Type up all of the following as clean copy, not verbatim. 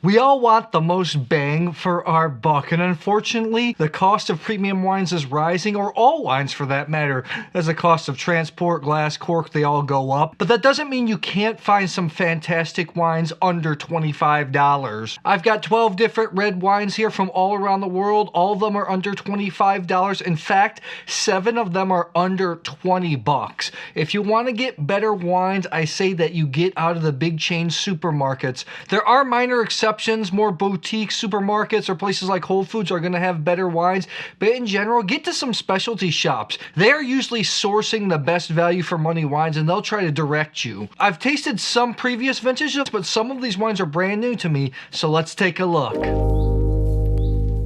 We all want the most bang for our buck, and unfortunately, the cost of premium wines is rising, or all wines for that matter, as the cost of transport, glass, cork, they all go up. But that doesn't mean you can't find some fantastic wines under $25. I've got 12 different red wines here from all around the world. All of them are under $25. In fact, 7 of them are under 20 bucks. If you want to get better wines, I say that you get out of the big chain supermarkets. There are minor exceptions. More boutique supermarkets or places like Whole Foods are going to have better wines, but in general, get to some specialty shops. They're usually sourcing the best value for money wines, and they'll try to direct you. I've tasted some previous vintages, but some of these wines are brand new to me, so let's take a look.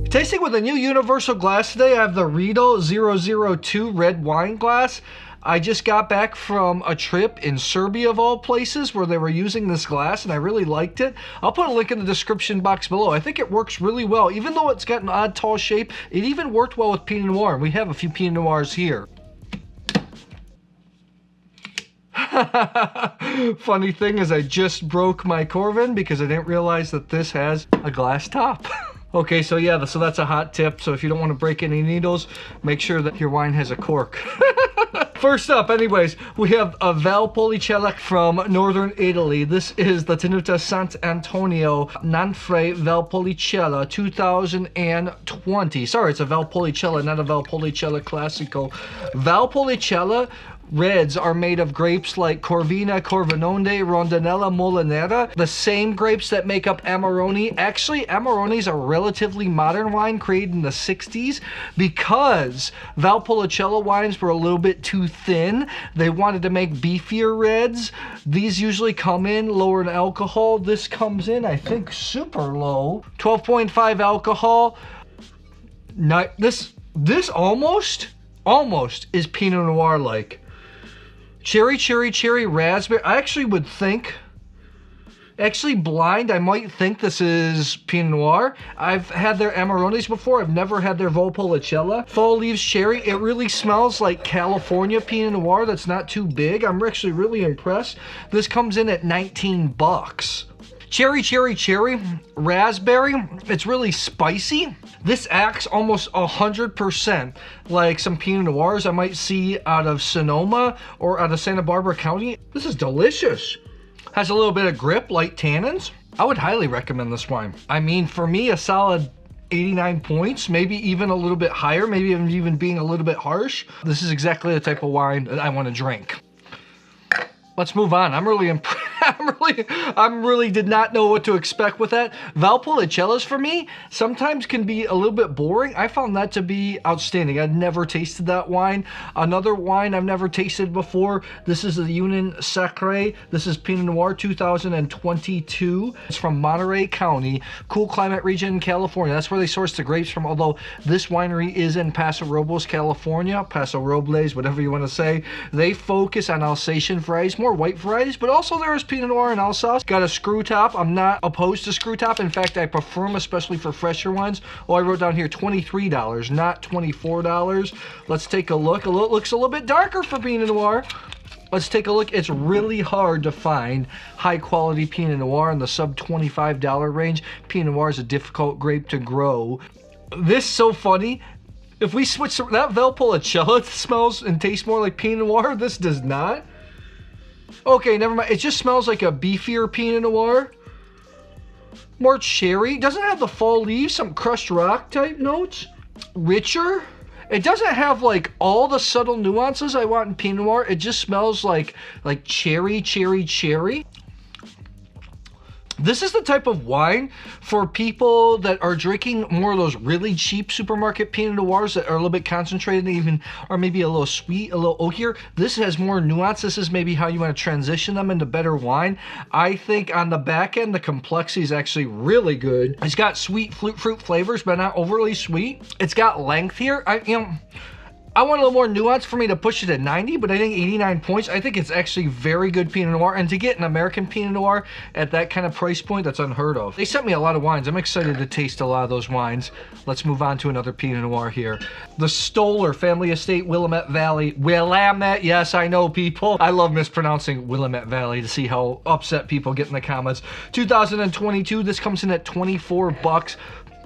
Tasting with a new universal glass today, I have the Riedel 002 red wine glass. I just got back from a trip in Serbia, of all places, where they were using this glass, and I really liked it. I'll put a link in the description box below. I think it works really well. Even though it's got an odd, tall shape, it even worked well with Pinot Noir. We have a few Pinot Noirs here. Funny thing is, I just broke my Corvin because I didn't realize that this has a glass top. Okay, so yeah, so that's a hot tip. So if you don't want to break any needles, make sure that your wine has a cork. First up, anyways, we have a Valpolicella from northern Italy. This is the Tenuta Sant'Antonio Nanfre Valpolicella 2020. Sorry, it's a Valpolicella, not a Valpolicella Classico. Valpolicella reds are made of grapes like Corvina, Corvinone, Rondinella, Molinera, the same grapes that make up Amarone. Actually, Amarone is a relatively modern wine created in the 60s because Valpolicella wines were a little bit too thin. They wanted to make beefier reds. These usually come in lower in alcohol. This comes in, I think, super low. 12.5 alcohol. Not, this almost is Pinot Noir like. Cherry, cherry, cherry, raspberry. I actually would think, blind, I might think this is Pinot Noir. I've had their Amarones before. I've never had their Valpolicella. Fall leaves cherry. It really smells like California Pinot Noir that's not too big. I'm actually really impressed. This comes in at 19 bucks. Cherry, cherry, cherry, raspberry. It's really spicy. This acts almost 100% like some Pinot Noirs I might see out of Sonoma or out of Santa Barbara County. This is delicious. Has a little bit of grip, light tannins. I would highly recommend this wine. I mean, for me, a solid 89 points, maybe even a little bit higher, maybe even being a little bit harsh. This is exactly the type of wine that I want to drink. Let's move on. I'm really impressed. I really did not know what to expect with that. Valpolicellas for me sometimes can be a little bit boring. I found that to be outstanding. I'd never tasted that wine. Another wine I've never tasted before. This is the Union Sacre. This is Pinot Noir 2022. It's from Monterey County, cool climate region in California. That's where they source the grapes from, although this winery is in Paso Robles, California. Paso Robles, whatever you want to say. They focus on Alsatian varieties, more white varieties, but also there is Pinot Noir and Alsace. Got a screw top. I'm not opposed to screw top. In fact, I prefer them, especially for fresher wines. Oh, I wrote down here $23, not $24. Let's take a look. Looks a little bit darker for Pinot Noir. Let's take a look. It's really hard to find high quality Pinot Noir in the sub $25 range. Pinot Noir is a difficult grape to grow. This is so funny. If we switch that Valpolicella smells and tastes more like Pinot Noir, this does not. Okay, never mind. It just smells like a beefier Pinot Noir. More cherry. Doesn't have the fall leaves, some crushed rock type notes. Richer. It doesn't have like all the subtle nuances I want in Pinot Noir. It just smells like cherry, cherry, cherry. This is the type of wine for people that are drinking more of those really cheap supermarket Pinot Noirs that are a little bit concentrated, even, or maybe a little sweet, a little oakier. This has more nuance. This is maybe how you want to transition them into better wine. I think on the back end, the complexity is actually really good. It's got sweet fruit flavors, but not overly sweet. It's got length here. I want a little more nuance for me to push it to 90, but I think 89 points, I think it's actually very good Pinot Noir. And to get an American Pinot Noir at that kind of price point, that's unheard of. They sent me a lot of wines. I'm excited to taste a lot of those wines. Let's move on to another Pinot Noir here. The Stoller Family Estate, Willamette Valley. Willamette, yes, I know, people. I love mispronouncing Willamette Valley to see how upset people get in the comments. 2022, this comes in at 24 bucks.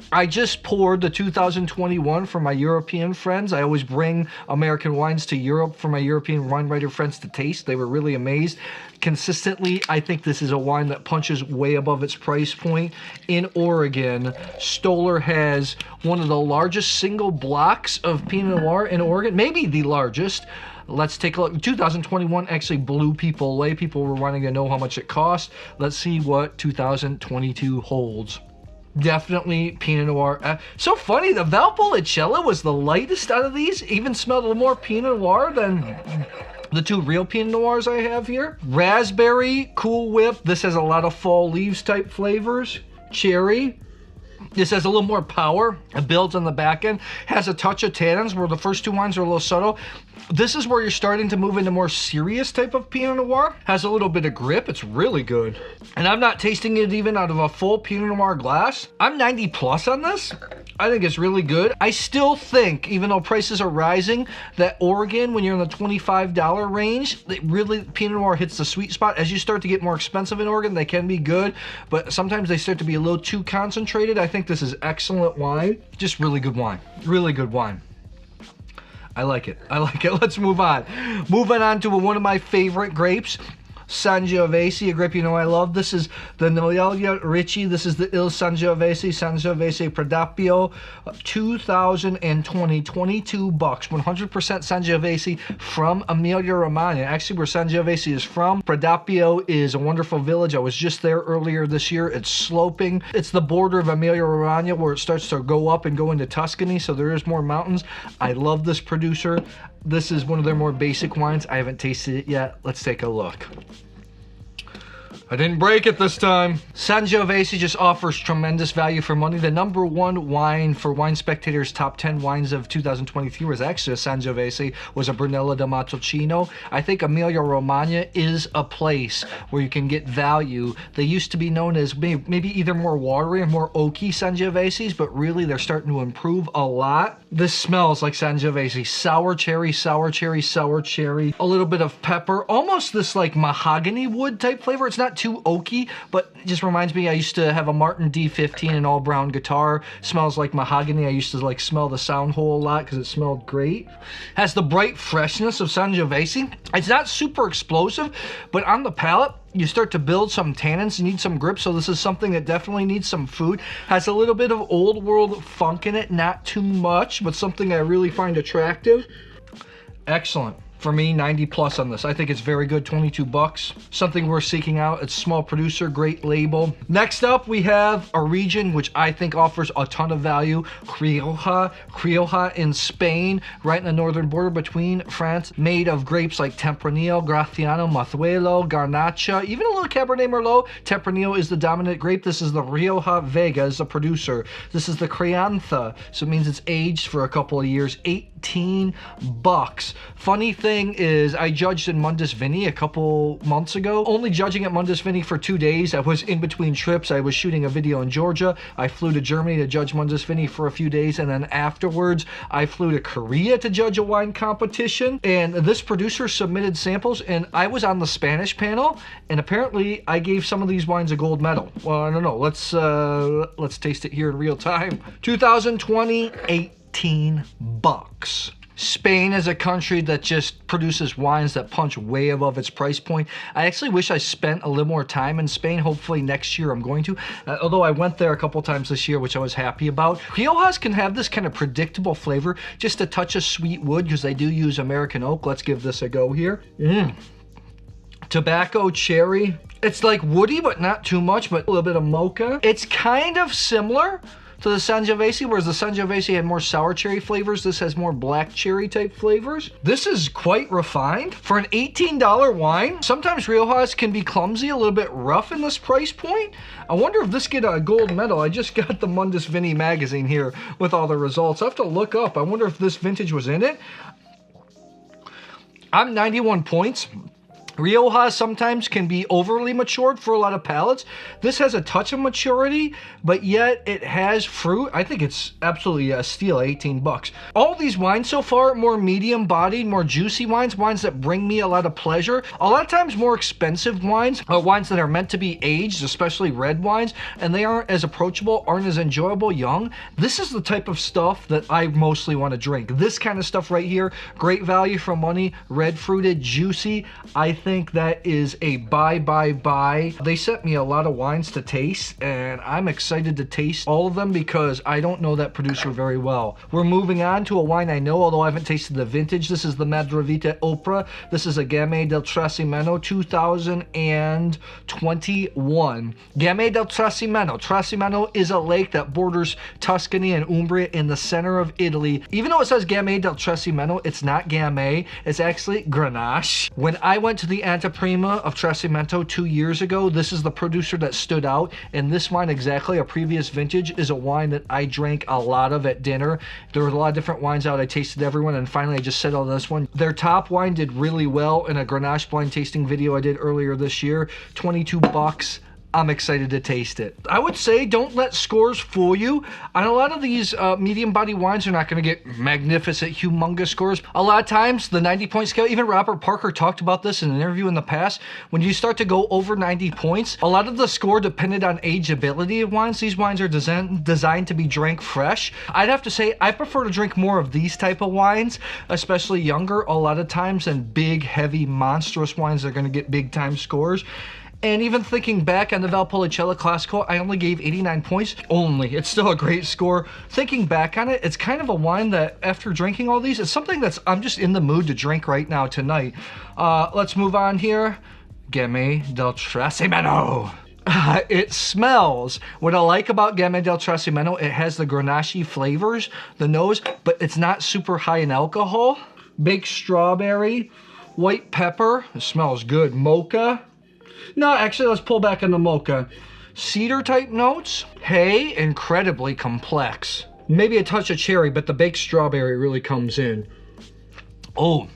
I just poured the 2021 for my European friends. I always bring American wines to Europe for my European wine writer friends to taste. They were really amazed. Consistently, I think this is a wine that punches way above its price point. In Oregon, Stoller has one of the largest single blocks of Pinot Noir in Oregon, maybe the largest. Let's take a look. 2021 actually blew people away. People were wanting to know how much it cost. Let's see what 2022 holds. Definitely Pinot Noir. So funny, the Valpolicella was the lightest out of these. Even smelled a little more Pinot Noir than the two real Pinot Noirs I have here. Raspberry, Cool Whip. This has a lot of fall leaves type flavors. Cherry. This has a little more power. It builds on the back end. Has a touch of tannins where the first two wines are a little subtle. This is where you're starting to move into more serious type of Pinot Noir. Has a little bit of grip. It's really good. And I'm not tasting it even out of a full Pinot Noir glass. I'm 90 plus on this. I think it's really good. I still think, even though prices are rising, that Oregon, when you're in the $25 range, Pinot Noir hits the sweet spot. As you start to get more expensive in Oregon, they can be good, but sometimes they start to be a little too concentrated. I think this is excellent wine. Just really good wine. Really good wine. I like it. I like it. Let's move on. Moving on to one of my favorite grapes, Sangiovese, a grape you know I love. This is the Noelia Ricci. This is the Il Sangiovese, Sangiovese Pradapio, 2020, 22 bucks, 100% Sangiovese from Emilia Romagna. Actually, where Sangiovese is from. Pradapio is a wonderful village. I was just there earlier this year. It's sloping. It's the border of Emilia Romagna where it starts to go up and go into Tuscany, so there is more mountains. I love this producer. This is one of their more basic wines. I haven't tasted it yet. Let's take a look. I didn't break it this time. Sangiovese just offers tremendous value for money. The number one wine for Wine Spectator's top 10 wines of 2023 was actually a Sangiovese, was a Brunello di Montalcino. I think Emilia Romagna is a place where you can get value. They used to be known as maybe either more watery or more oaky Sangioveses, but really they're starting to improve a lot. This smells like Sangiovese. Sour cherry, sour cherry, sour cherry. A little bit of pepper. Almost this like mahogany wood type flavor. It's not too oaky, but it just reminds me, I used to have a Martin D15, an all brown guitar. Smells like mahogany. I used to like smell the sound hole a lot because it smelled great. Has the bright freshness of Sangiovese. It's not super explosive, but on the palate, you start to build some tannins, you need some grip, so this is something that definitely needs some food. Has a little bit of old world funk in it, not too much, but something I really find attractive. Excellent. For me, 90 plus on this. I think it's very good, 22 bucks. Something worth seeking out. It's small producer, great label. Next up, we have a region which I think offers a ton of value. Rioja. Rioja in Spain, right in the northern border between France. Made of grapes like Tempranillo, Graciano, Mazuelo, Garnacha, even a little Cabernet Merlot. Tempranillo is the dominant grape. This is the Rioja. Vega is the producer. This is the Crianza, so it means it's aged for a couple of years. 18 bucks. Funny thing is, I judged in Mundus Vini a couple months ago. Only judging at Mundus Vini for 2 days. I was in between trips. I was shooting a video in Georgia. I flew to Germany to judge Mundus Vini for a few days, and then afterwards I flew to Korea to judge a wine competition. And this producer submitted samples, and I was on the Spanish panel, and apparently I gave some of these wines a gold medal. Well, I don't know. Let's taste it here in real time. 2020, 18 bucks. Spain is a country that just produces wines that punch way above its price point. I actually wish I spent a little more time in Spain. Hopefully next year I'm going to. Although I went there a couple times this year, which I was happy about. Riojas can have this kind of predictable flavor, just a touch of sweet wood because they do use American oak. Let's give this a go here. Tobacco, cherry. It's like woody, but not too much, but a little bit of mocha. It's kind of similar to the Sangiovese, whereas the Sangiovese had more sour cherry flavors. This has more black cherry type flavors. This is quite refined. For an $18 wine, sometimes Riojas can be clumsy, a little bit rough in this price point. I wonder if this get a gold medal. I just got the Mundus Vini magazine here with all the results. I have to look up. I wonder if this vintage was in it. I'm 91 points. Rioja sometimes can be overly matured for a lot of palates. This has a touch of maturity, but yet it has fruit. I think it's absolutely a steal, 18 bucks. All these wines so far, more medium bodied, more juicy wines, wines that bring me a lot of pleasure. A lot of times more expensive wines are wines that are meant to be aged, especially red wines, and they aren't as approachable, aren't as enjoyable young. This is the type of stuff that I mostly want to drink. This kind of stuff right here, great value for money, red fruited, juicy. I think that is a buy. They sent me a lot of wines to taste, and I'm excited to taste all of them because I don't know that producer very well. We're moving on to a wine I know, although I haven't tasted the vintage. This is the Madrevite Opra. This is a Gamay del Trasimeno 2021. Gamay del Trasimeno. Trasimeno is a lake that borders Tuscany and Umbria in the center of Italy. Even though it says Gamay del Trasimeno, it's not Gamay. It's actually Grenache. When I went to the Anteprima of Trasimeno 2 years ago, this is the producer that stood out, and this wine exactly, a previous vintage, is a wine that I drank a lot of at dinner. There were a lot of different wines out. I tasted everyone, and finally I just settled on this one. Their top wine did really well in a Grenache blind tasting video I did earlier this year. 22 bucks. I'm excited to taste it. I would say don't let scores fool you. On a lot of these medium body wines, you're not going to get magnificent, humongous scores. A lot of times, the 90-point scale, even Robert Parker talked about this in an interview in the past, when you start to go over 90 points, a lot of the score depended on ageability of wines. These wines are designed to be drank fresh. I'd have to say I prefer to drink more of these type of wines, especially younger, a lot of times, than big, heavy, monstrous wines that are going to get big time scores. And even thinking back on the Valpolicella Classico, I only gave 89 points. Only. It's still a great score. Thinking back on it, it's kind of a wine that, after drinking all these, it's something that's, I'm just in the mood to drink right now tonight. Let's move on here. Gamay del Trasimeno. It smells. What I like about Gamay del Trasimeno, it has the Grenache flavors, the nose, but it's not super high in alcohol. Baked strawberry, white pepper. It smells good. Mocha. No, actually, let's pull back on the mocha. Cedar type notes. Hay, incredibly complex. Maybe a touch of cherry, but the baked strawberry really comes in. Oh,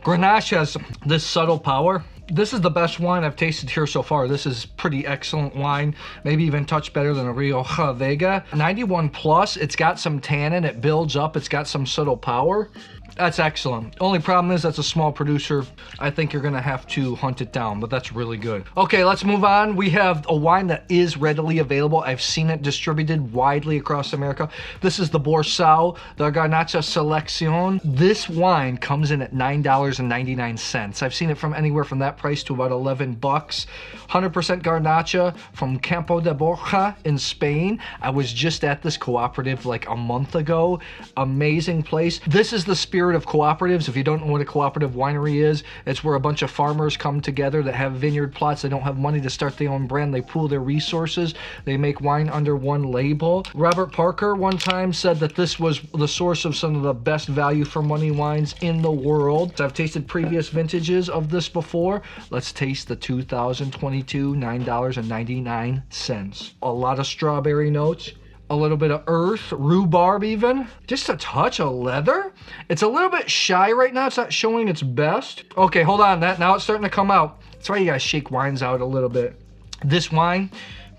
Grenache has this subtle power. This is the best wine I've tasted here so far. This is pretty excellent wine. Maybe even touch better than a Rioja Vega. 91 plus, it's got some tannin, it builds up, it's got some subtle power. That's excellent. Only problem is that's a small producer. I think you're gonna have to hunt it down, but that's really good. Okay, let's move on. We have a wine that is readily available. I've seen it distributed widely across America. This is the Borsao, the Garnacha Selection. This wine comes in at $9.99. I've seen it from anywhere from that price to about 11 bucks. 100% Garnacha from Campo de Borja in Spain. I was just at this cooperative like a month ago. Amazing place. This is the spirit of cooperatives. If you don't know what a cooperative winery is, it's where a bunch of farmers come together that have vineyard plots. They don't have money to start their own brand. They pool their resources. They make wine under one label. Robert Parker one time said that this was the source of some of the best value for money wines in the world. I've tasted previous vintages of this before. Let's taste the 2022 $9.99. A lot of strawberry notes. A little bit of earth, rhubarb even. Just a touch of leather. It's a little bit shy right now. It's not showing its best. Okay, hold on. Now it's starting to come out. That's why you gotta shake wines out a little bit. This wine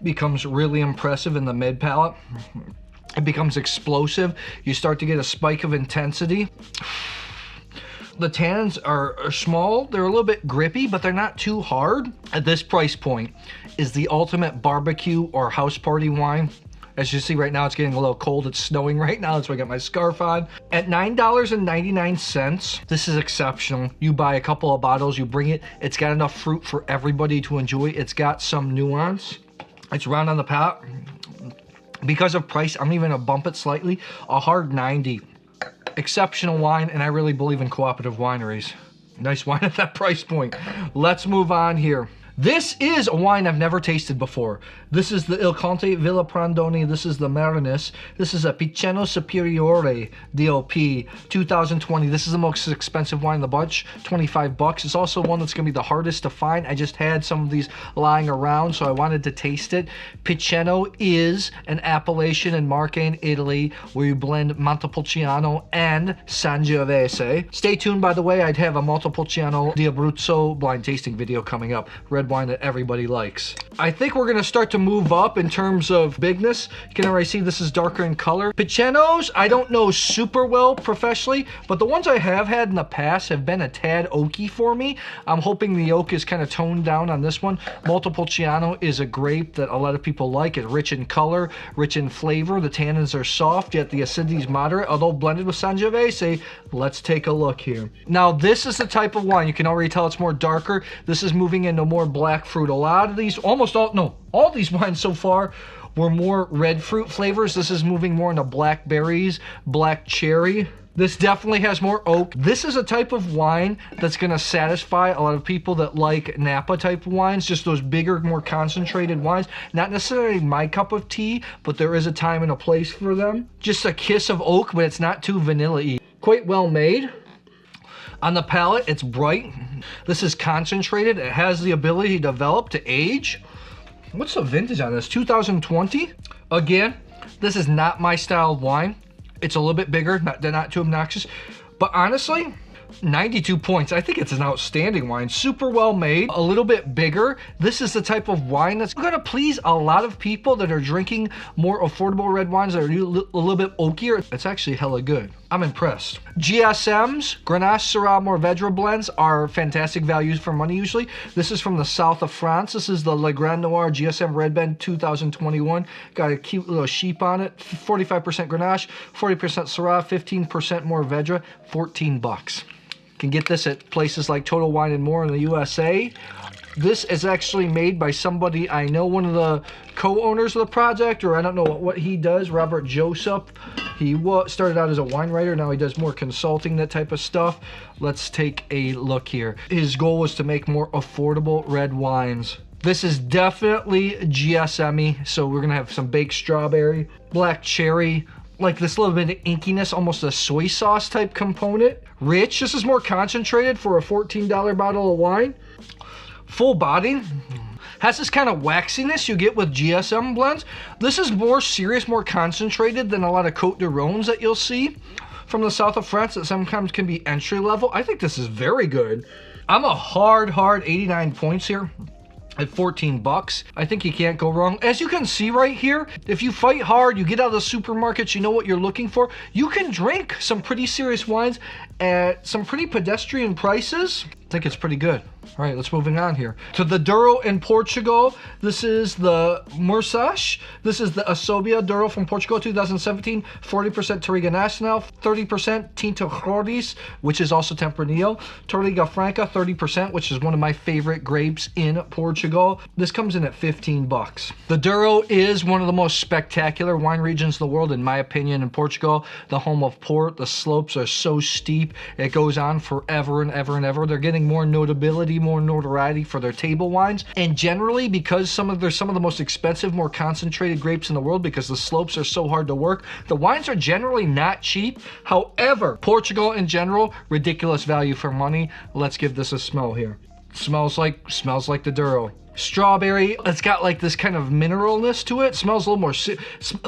becomes really impressive in the mid palate. It becomes explosive. You start to get a spike of intensity. The tannins are small. They're a little bit grippy, but they're not too hard. At this price point is the ultimate barbecue or house party wine. As you see right now, it's getting a little cold. It's snowing right now. That's why I got my scarf on. At $9.99, this is exceptional. You buy a couple of bottles, you bring it. It's got enough fruit for everybody to enjoy. It's got some nuance. It's round on the palate. Because of price, I'm even gonna bump it slightly. A hard 90. Exceptional wine, and I really believe in cooperative wineries. Nice wine at that price point. Let's move on here. This is a wine I've never tasted before. This is the Il Conte Villa Prandone. This is the Marinus. This is a Piceno Superiore DOP 2020. This is the most expensive wine in the bunch, 25 bucks. It's also one that's going to be the hardest to find. I just had some of these lying around, so I wanted to taste it. Piceno is an appellation in Marche, Italy, where you blend Montepulciano and Sangiovese. Stay tuned, by the way. I'd have a Montepulciano di Abruzzo blind tasting video coming up. Red wine that everybody likes. I think we're gonna start to move up in terms of bigness. You can already see this is darker in color. Picenos, I don't know super well professionally, but the ones I have had in the past have been a tad oaky for me. I'm hoping the oak is kind of toned down on this one. Montepulciano is a grape that a lot of people like. It's rich in color, rich in flavor. The tannins are soft, yet the acidity is moderate, although blended with Sangiovese. Let's take a look here. Now, this is the type of wine, you can already tell it's more darker. This is moving into more black fruit. A lot of these, all these wines so far were more red fruit flavors. This is moving more into blackberries, black cherry. This definitely has more oak. This is a type of wine that's gonna satisfy a lot of people that like Napa type of wines, just those bigger, more concentrated wines. Not necessarily my cup of tea, but there is a time and a place for them. Just a kiss of oak, but it's not too vanilla-y. Quite well made. On the palate, it's bright. This is concentrated. It has the ability to develop, to age. What's the vintage on this? 2020? Again, this is not my style of wine. It's a little bit bigger, not too obnoxious. But honestly, 92 points. I think it's an outstanding wine. Super well made, a little bit bigger. This is the type of wine that's gonna please a lot of people that are drinking more affordable red wines that are a little bit oakier. It's actually hella good. I'm impressed. GSMs, Grenache, Syrah, Mourvedre blends are fantastic values for money usually. This is from the south of France. This is the Le Grand Noir GSM Red Blend 2021. Got a cute little sheep on it. 45% Grenache, 40% Syrah, 15% Mourvedre, 14 bucks. Can get this at places like Total Wine and More in the USA. This is actually made by somebody I know, one of the co-owners of the project, or I don't know what he does, Robert Joseph. He started out as a wine writer, now he does more consulting, that type of stuff. Let's take a look here. His goal was to make more affordable red wines. This is definitely GSM-y, so we're gonna have some baked strawberry, black cherry, like this little bit of inkiness, almost a soy sauce type component. Rich, this is more concentrated for a $14 bottle of wine. Full body, has this kind of waxiness you get with GSM blends. This is more serious, more concentrated than a lot of Côte de Rhônes that you'll see from the south of France that sometimes can be entry level. I think this is very good. I'm a hard 89 points here. At 14 bucks. I think you can't go wrong. As you can see right here, if you fight hard, you get out of the supermarkets, you know what you're looking for, you can drink some pretty serious wines at some pretty pedestrian prices. I think it's pretty good. All right, let's moving on here. To the Douro in Portugal. This is the Mursache. This is the Asobia Douro from Portugal, 2017. 40% Touriga Nacional, 30% Tinto Roriz, which is also Tempranillo. Touriga Franca, 30%, which is one of my favorite grapes in Portugal. This comes in at 15 bucks. The Douro is one of the most spectacular wine regions in the world, in my opinion, in Portugal. The home of port. The slopes are so steep. It goes on forever and ever and ever. They're getting more notability, more notoriety for their table wines, and generally because they're some of the most expensive, more concentrated grapes in the world, because the slopes are so hard to work, the wines are generally not cheap. However, Portugal in general, ridiculous value for money. Let's give this a smell here. Smells like the Douro. Strawberry, it's got like this kind of mineralness to it. Smells a little more.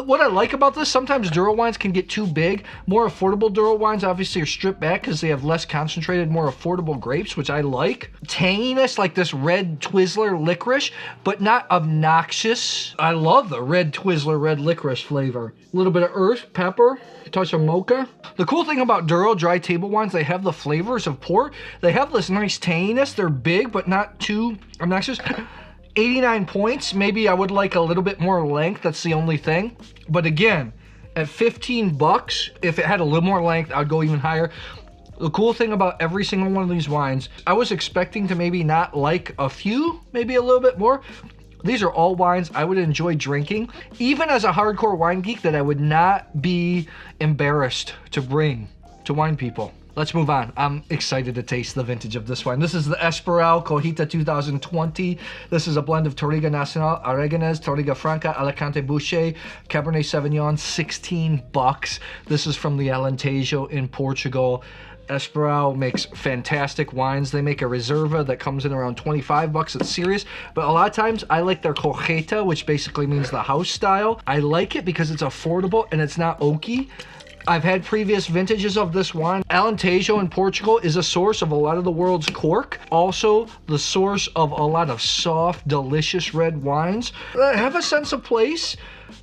What I like about this, sometimes Douro wines can get too big. More affordable Douro wines obviously are stripped back because they have less concentrated, more affordable grapes, which I like. Tanginess, like this red Twizzler licorice, but not obnoxious. I love the red Twizzler, red licorice flavor. A little bit of earth, pepper, touch of mocha. The cool thing about Douro dry table wines, they have the flavors of port. They have this nice tanginess. They're big, but not too obnoxious. 89 points. Maybe I would like a little bit more length. That's the only thing. But again, at 15 bucks, if it had a little more length, I'd go even higher. The cool thing about every single one of these wines, I was expecting to maybe not like a few, maybe a little bit more. These are all wines I would enjoy drinking, even as a hardcore wine geek, that I would not be embarrassed to bring to wine people. Let's move on. I'm excited to taste the vintage of this wine. This is the Esperal Cojita 2020. This is a blend of Touriga Nacional, Aragonés, Touriga Franca, Alicante Boucher, Cabernet Sauvignon, 16 bucks. This is from the Alentejo in Portugal. Esperal makes fantastic wines. They make a Reserva that comes in around 25 bucks. It's serious, but a lot of times I like their Cojita, which basically means the house style. I like it because it's affordable and it's not oaky. I've had previous vintages of this wine. Alentejo in Portugal is a source of a lot of the world's cork. Also, the source of a lot of soft, delicious red wines that have a sense of place.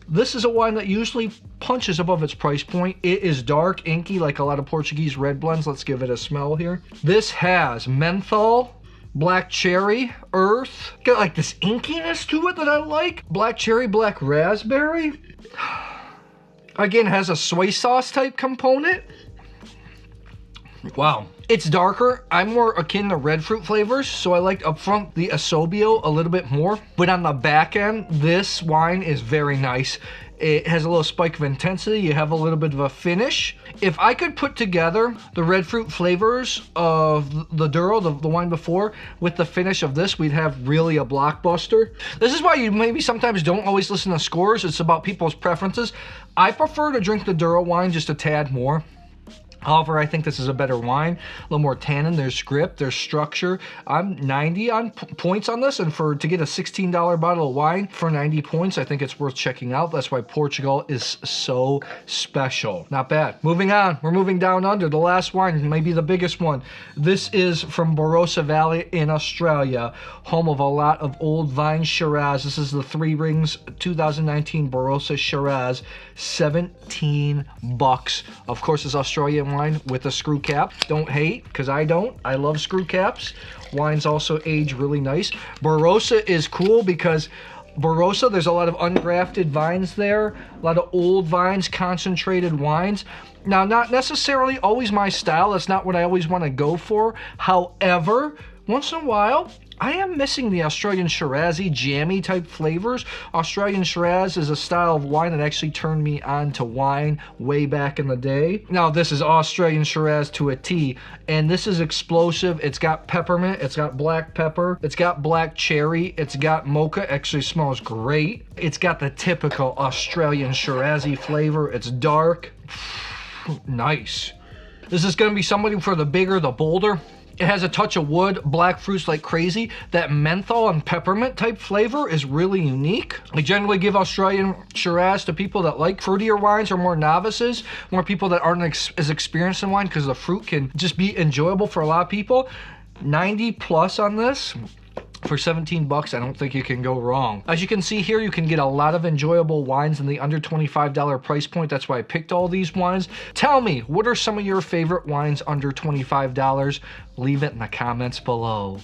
This is a wine that usually punches above its price point. It is dark, inky, like a lot of Portuguese red blends. Let's give it a smell here. This has menthol, black cherry, earth. Got like this inkiness to it that I like. Black cherry, black raspberry. Again, has a soy sauce type component. Wow. It's darker. I'm more akin to red fruit flavors, so I liked up front the Asobio a little bit more. But on the back end, this wine is very nice. It has a little spike of intensity. You have a little bit of a finish. If I could put together the red fruit flavors of the Douro, the wine before, with the finish of this, we'd have really a blockbuster. This is why you maybe sometimes don't always listen to scores. It's about people's preferences. I prefer to drink the Douro wine just a tad more. However, I think this is a better wine, a little more tannin, there's script, there's structure. I'm 90 on points on this, and to get a $16 bottle of wine for 90 points, I think it's worth checking out. That's why Portugal is so special. Not bad. Moving on, we're moving down under. The last wine, maybe the biggest one. This is from Barossa Valley in Australia, home of a lot of old vine Shiraz. This is the Three Rings 2019 Barossa Shiraz, 17 bucks. Of course, it's Australian wine with a screw cap. Don't hate, because I don't. I love screw caps. Wines also age really nice. Barossa is cool because Barossa, there's a lot of ungrafted vines there, a lot of old vines, concentrated wines. Now, not necessarily always my style. That's not what I always want to go for. However, once in a while, I am missing the Australian Shiraz-y, jammy type flavors. Australian Shiraz is a style of wine that actually turned me on to wine way back in the day. Now, this is Australian Shiraz to a T, and this is explosive. It's got peppermint, it's got black pepper, it's got black cherry, it's got mocha. Actually smells great. It's got the typical Australian Shiraz-y flavor. It's dark. Nice. This is going to be somebody for the bigger, the bolder. It has a touch of wood, black fruits like crazy. That menthol and peppermint type flavor is really unique. I generally give Australian Shiraz to people that like fruitier wines or more novices, more people that aren't as experienced in wine, because the fruit can just be enjoyable for a lot of people. 90 plus on this. For 17 bucks, I don't think you can go wrong. As you can see here, you can get a lot of enjoyable wines in the under $25 price point. That's why I picked all these wines. Tell me, what are some of your favorite wines under $25? Leave it in the comments below.